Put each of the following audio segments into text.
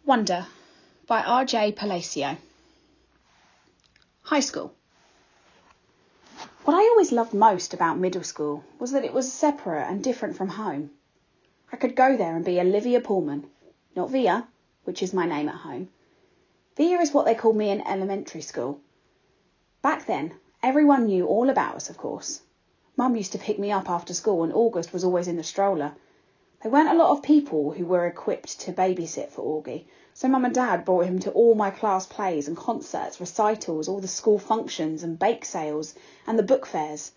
Wonder by R.J. Palacio. High school. What I always loved most about middle school was that it was separate and different from home. I could go there and be Olivia Pullman, not Via, which is my name at home. Via is what they called me in elementary school. Back then, everyone knew all about us, of course. Mum used to pick me up after school and August was always in the stroller. There weren't a lot of people who were equipped to babysit for Augie, so Mum and Dad brought him to all my class plays and concerts, recitals, all the school functions and bake sales and the book fairs.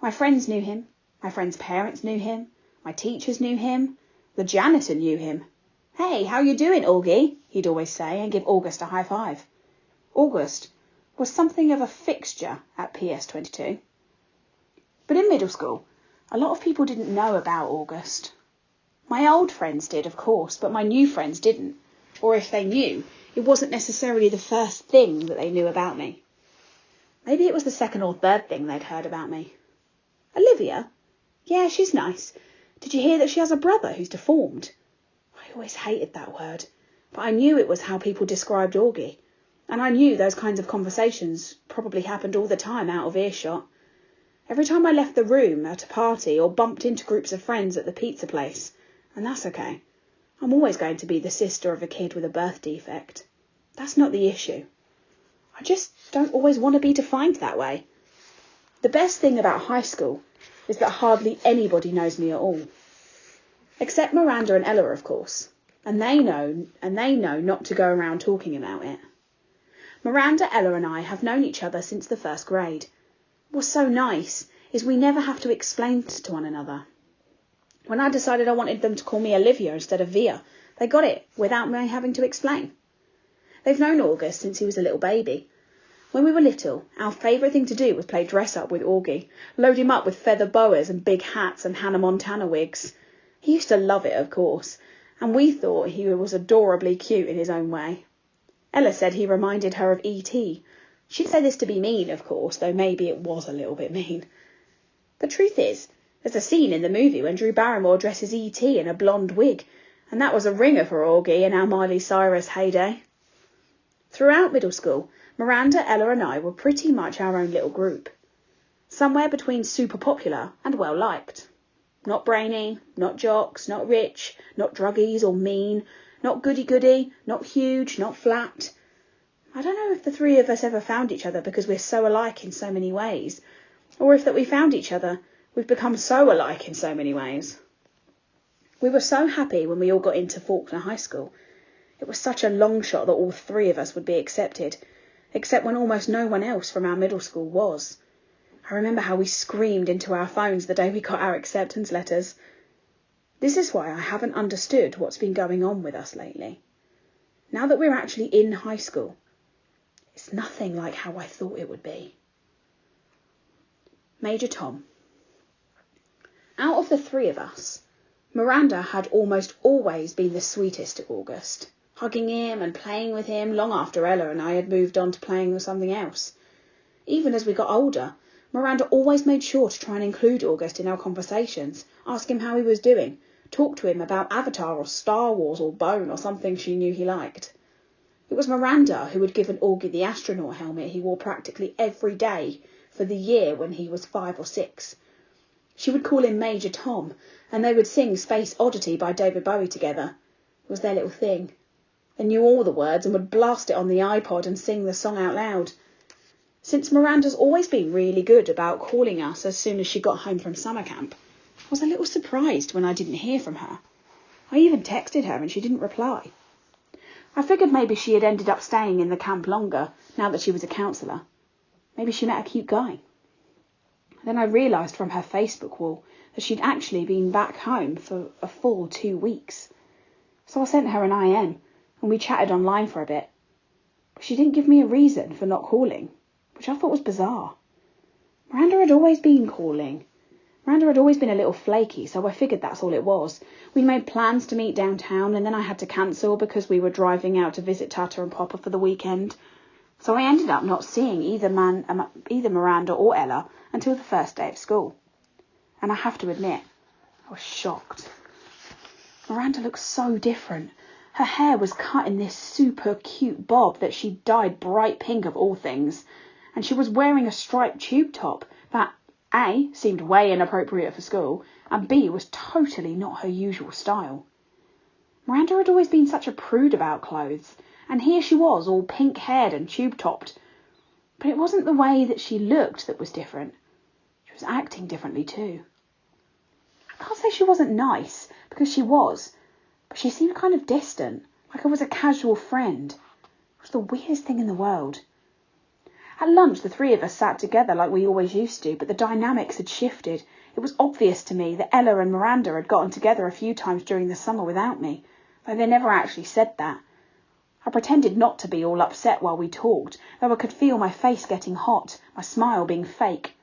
My friends knew him, my friends' parents knew him, my teachers knew him, the janitor knew him. "Hey, how you doing, Augie?" he'd always say and give August a high five. August was something of a fixture at PS22. But in middle school, a lot of people didn't know about August. My old friends did, of course, but my new friends didn't. Or if they knew, it wasn't necessarily the first thing that they knew about me. Maybe it was the second or third thing they'd heard about me. Olivia? Yeah, she's nice. Did you hear that she has a brother who's deformed? I always hated that word, but I knew it was how people described Augie. And I knew those kinds of conversations probably happened all the time out of earshot. Every time I left the room at a party or bumped into groups of friends at the pizza place, and that's okay. I'm always going to be the sister of a kid with a birth defect. That's not the issue. I just don't always want to be defined that way. The best thing about high school is that hardly anybody knows me at all. Except Miranda and Ella, of course. And they know not to go around talking about it. Miranda, Ella and I have known each other since the first grade. What's so nice is we never have to explain to one another. When I decided I wanted them to call me Olivia instead of Via, they got it without me having to explain. They've known August since he was a little baby. When we were little, our favourite thing to do was play dress-up with Augie, load him up with feather boas and big hats and Hannah Montana wigs. He used to love it, of course, and we thought he was adorably cute in his own way. Ella said he reminded her of E.T. She'd say this to be mean, of course, though maybe it was a little bit mean. The truth is, there's a scene in the movie when Drew Barrymore dresses E.T. in a blonde wig, and that was a ringer for Augie in our Miley Cyrus heyday. Throughout middle school, Miranda, Ella and I were pretty much our own little group. Somewhere between super popular and well liked. Not brainy, not jocks, not rich, not druggies or mean, not goody-goody, not huge, not flat. I don't know if the three of us ever found each other because we're so alike in so many ways, or if that we found each other, we've become so alike in so many ways. We were so happy when we all got into Faulkner High School. It was such a long shot that all three of us would be accepted, except when almost no one else from our middle school was. I remember how we screamed into our phones the day we got our acceptance letters. This is why I haven't understood what's been going on with us lately. Now that we're actually in high school, it's nothing like how I thought it would be. Major Tom. Out of the three of us, Miranda had almost always been the sweetest to August, hugging him and playing with him long after Ella and I had moved on to playing with something else. Even as we got older, Miranda always made sure to try and include August in our conversations, ask him how he was doing, talk to him about Avatar or Star Wars or Bone or something she knew he liked. It was Miranda who had given Augie the astronaut helmet he wore practically every day for the year when he was 5 or 6. She would call him Major Tom, and they would sing Space Oddity by David Bowie together. It was their little thing. They knew all the words and would blast it on the iPod and sing the song out loud. Since Miranda's always been really good about calling us as soon as she got home from summer camp, I was a little surprised when I didn't hear from her. I even texted her and she didn't reply. I figured maybe she had ended up staying in the camp longer now that she was a counsellor. Maybe she met a cute guy. Then I realised from her Facebook wall that she'd actually been back home for a full 2 weeks. So I sent her an IM and we chatted online for a bit. But she didn't give me a reason for not calling, which I thought was bizarre. Miranda had always been calling. Miranda had always been a little flaky, so I figured that's all it was. We made plans to meet downtown and then I had to cancel because we were driving out to visit Tata and Papa for the weekend. So I ended up not seeing either Miranda or Ella until the first day of school. And I have to admit, I was shocked. Miranda looked so different. Her hair was cut in this super cute bob that she dyed bright pink of all things, and she was wearing a striped tube top that A, seemed way inappropriate for school, and B, was totally not her usual style. Miranda had always been such a prude about clothes, and here she was, all pink-haired and tube-topped. But it wasn't the way that she looked that was different. She was acting differently too. I can't say she wasn't nice, because she was, but she seemed kind of distant, like I was a casual friend. It was the weirdest thing in the world. At lunch, the three of us sat together like we always used to, but the dynamics had shifted. It was obvious to me that Ella and Miranda had gotten together a few times during the summer without me, though they never actually said that. I pretended not to be all upset while we talked, though I could feel my face getting hot, my smile being fake.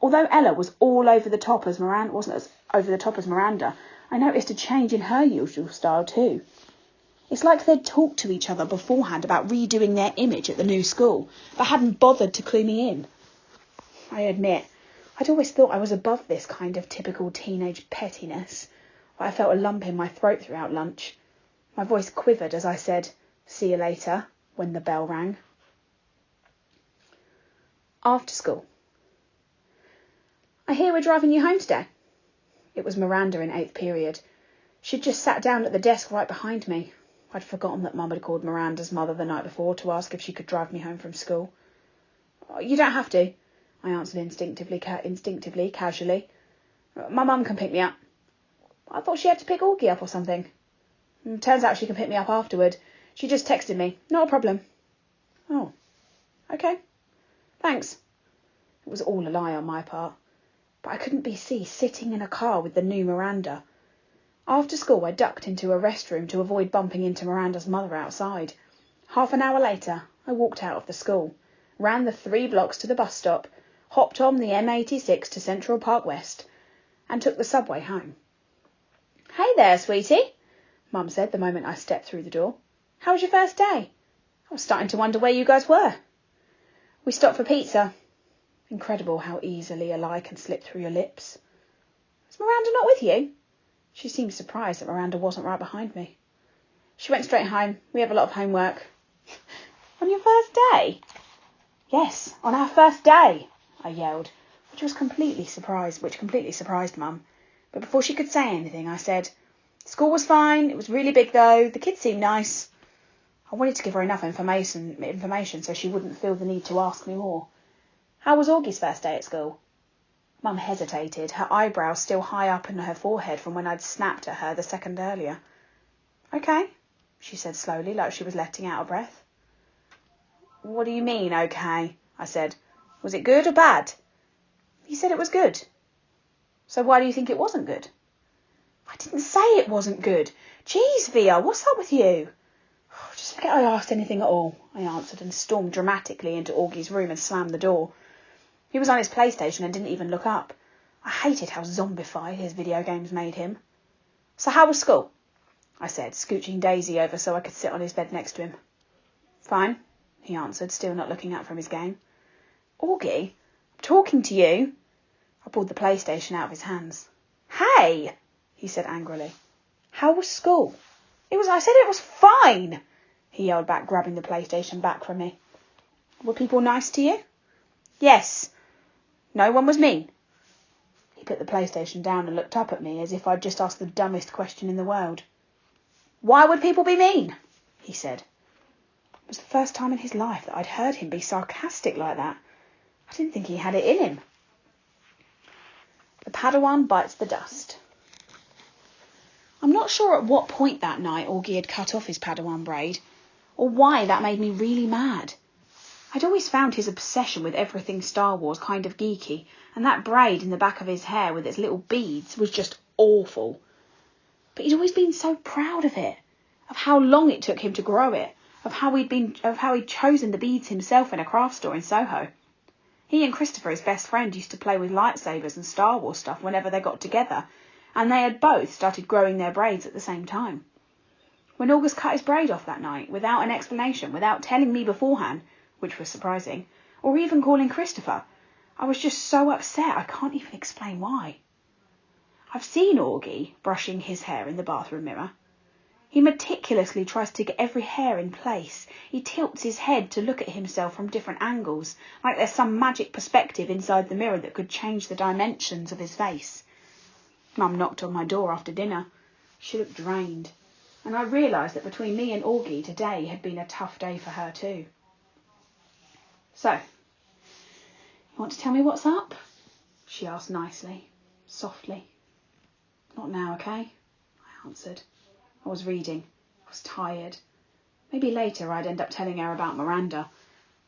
Although Ella was all over the top as Miranda wasn't as over the top as Miranda, I noticed a change in her usual style too. It's like they'd talked to each other beforehand about redoing their image at the new school, but hadn't bothered to clue me in. I admit, I'd always thought I was above this kind of typical teenage pettiness, but I felt a lump in my throat throughout lunch. My voice quivered as I said, "See you later," when the bell rang. After school. "I hear we're driving you home today." It was Miranda in 8th period. She'd just sat down at the desk right behind me. I'd forgotten that Mum had called Miranda's mother the night before to ask if she could drive me home from school. "You don't have to," I answered instinctively, casually. "My mum can pick me up." "I thought she had to pick Augie up or something." "Turns out she can pick me up afterward. She just texted me. Not a problem." "Oh, okay. Thanks." It was all a lie on my part. But I couldn't be seen sitting in a car with the new Miranda. After school, I ducked into a restroom to avoid bumping into Miranda's mother outside. Half an hour later, I walked out of the school, ran the 3 blocks to the bus stop, hopped on the M86 to Central Park West, and took the subway home. "Hey there, sweetie," Mum said the moment I stepped through the door. "How was your first day? I was starting to wonder where you guys were." "We stopped for pizza." Incredible how easily a lie can slip through your lips. "Is Miranda not with you?" She seemed surprised that Miranda wasn't right behind me. "She went straight home. We have a lot of homework." "On your first day?" "Yes, on our first day," I yelled, which completely surprised Mum. But before she could say anything, I said, "School was fine. It was really big though. The kids seemed nice." I wanted to give her enough information so she wouldn't feel the need to ask me more. "How was Augie's first day at school?" Mum hesitated, her eyebrows still high up in her forehead from when I'd snapped at her the second earlier. "Okay," she said slowly, like she was letting out a breath. "What do you mean, okay?" I said. "Was it good or bad?" "You said it was good." "So why do you think it wasn't good?" "I didn't say it wasn't good. Jeez, Via, what's up with you?" "Just forget I asked anything at all," I answered and stormed dramatically into Augie's room and slammed the door. He was on his PlayStation and didn't even look up. I hated how zombified his video games made him. "So how was school?" I said, scooching Daisy over so I could sit on his bed next to him. "Fine," he answered, still not looking up from his game. "Augie, I'm talking to you." I pulled the PlayStation out of his hands. "Hey," he said angrily. "How was school?" I said it was fine," he yelled back, grabbing the PlayStation back from me. "Were people nice to you?" "Yes. No one was mean." He put the PlayStation down and looked up at me as if I'd just asked the dumbest question in the world. "Why would people be mean?" he said. It was the first time in his life that I'd heard him be sarcastic like that. I didn't think he had it in him. The Padawan bites the dust. I'm not sure at what point that night Augie had cut off his Padawan braid, or why that made me really mad. I'd always found his obsession with everything Star Wars kind of geeky, and that braid in the back of his hair with its little beads was just awful. But he'd always been so proud of it, of how long it took him to grow it, of how he'd chosen the beads himself in a craft store in Soho. He and Christopher, his best friend, used to play with lightsabers and Star Wars stuff whenever they got together, and they had both started growing their braids at the same time. When August cut his braid off that night, without an explanation, without telling me beforehand, which was surprising, or even calling Christopher, I was just so upset I can't even explain why. I've seen Augie brushing his hair in the bathroom mirror. He meticulously tries to get every hair in place. He tilts his head to look at himself from different angles, like there's some magic perspective inside the mirror that could change the dimensions of his face. Mum knocked on my door after dinner. She looked drained, and I realised that between me and Augie today had been a tough day for her too. So, you want to tell me what's up? She asked nicely, softly. Not now, okay? I answered. I was reading. I was tired. Maybe later I'd end up telling her about Miranda,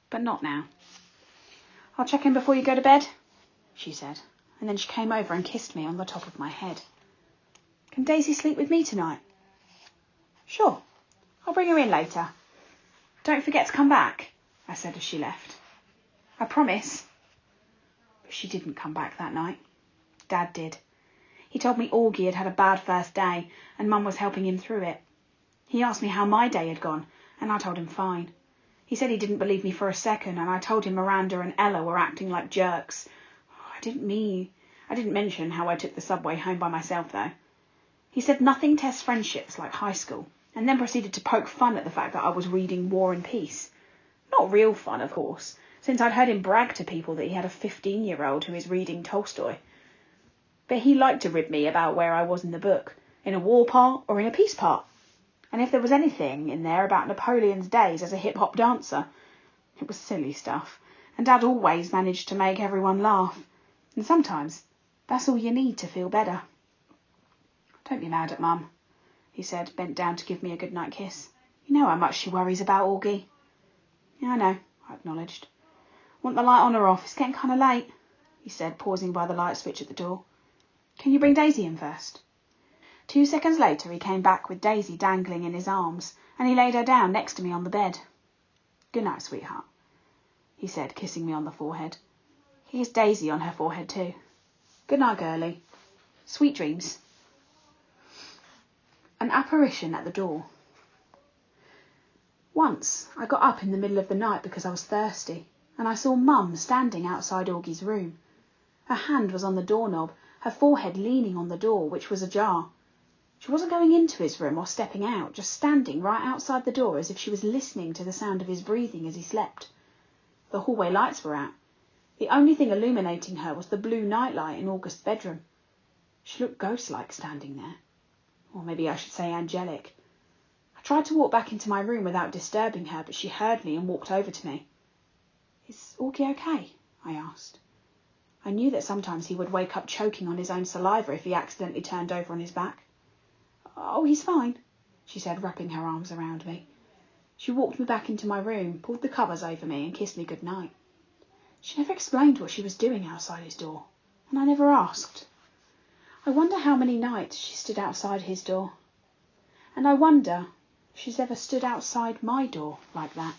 but not now. I'll check in before you go to bed, she said, and then she came over and kissed me on the top of my head. Can Daisy sleep with me tonight? Sure. I'll bring her in later. Don't forget to come back, I said as she left. I promise. But she didn't come back that night. Dad did. He told me Augie had had a bad first day and Mum was helping him through it. He asked me how my day had gone and I told him fine. He said he didn't believe me for a second and I told him Miranda and Ella were acting like jerks. I didn't mention how I took the subway home by myself though. He said nothing tests friendships like high school and then proceeded to poke fun at the fact that I was reading War and Peace. Not real fun, of course, since I'd heard him brag to people that he had a 15-year-old who is reading Tolstoy. But he liked to rib me about where I was in the book, in a war part or in a peace part. And if there was anything in there about Napoleon's days as a hip-hop dancer, it was silly stuff, and Dad always managed to make everyone laugh. And sometimes that's all you need to feel better. Don't be mad at Mum, he said, bent down to give me a goodnight kiss. You know how much she worries about Augie. Yeah, I know, I acknowledged. Want the light on or off? It's getting kind of late, he said, pausing by the light switch at the door. Can you bring Daisy in first? 2 seconds later he came back with Daisy dangling in his arms, and he laid her down next to me on the bed. Good night, sweetheart, he said, kissing me on the forehead. He kissed Daisy on her forehead too. Good night, girlie. Sweet dreams. An apparition at the door. Once I got up in the middle of the night because I was thirsty, and I saw Mum standing outside Augie's room. Her hand was on the doorknob, her forehead leaning on the door, which was ajar. She wasn't going into his room or stepping out, just standing right outside the door as if she was listening to the sound of his breathing as he slept. The hallway lights were out. The only thing illuminating her was the blue nightlight in August's bedroom. She looked ghost-like standing there. Or maybe I should say angelic. I tried to walk back into my room without disturbing her, but she heard me and walked over to me. Is Augie okay? I asked. I knew that sometimes he would wake up choking on his own saliva if he accidentally turned over on his back. Oh, he's fine, she said, wrapping her arms around me. She walked me back into my room, pulled the covers over me and kissed me good night. She never explained what she was doing outside his door, and I never asked. I wonder how many nights she stood outside his door. And I wonder if she's ever stood outside my door like that.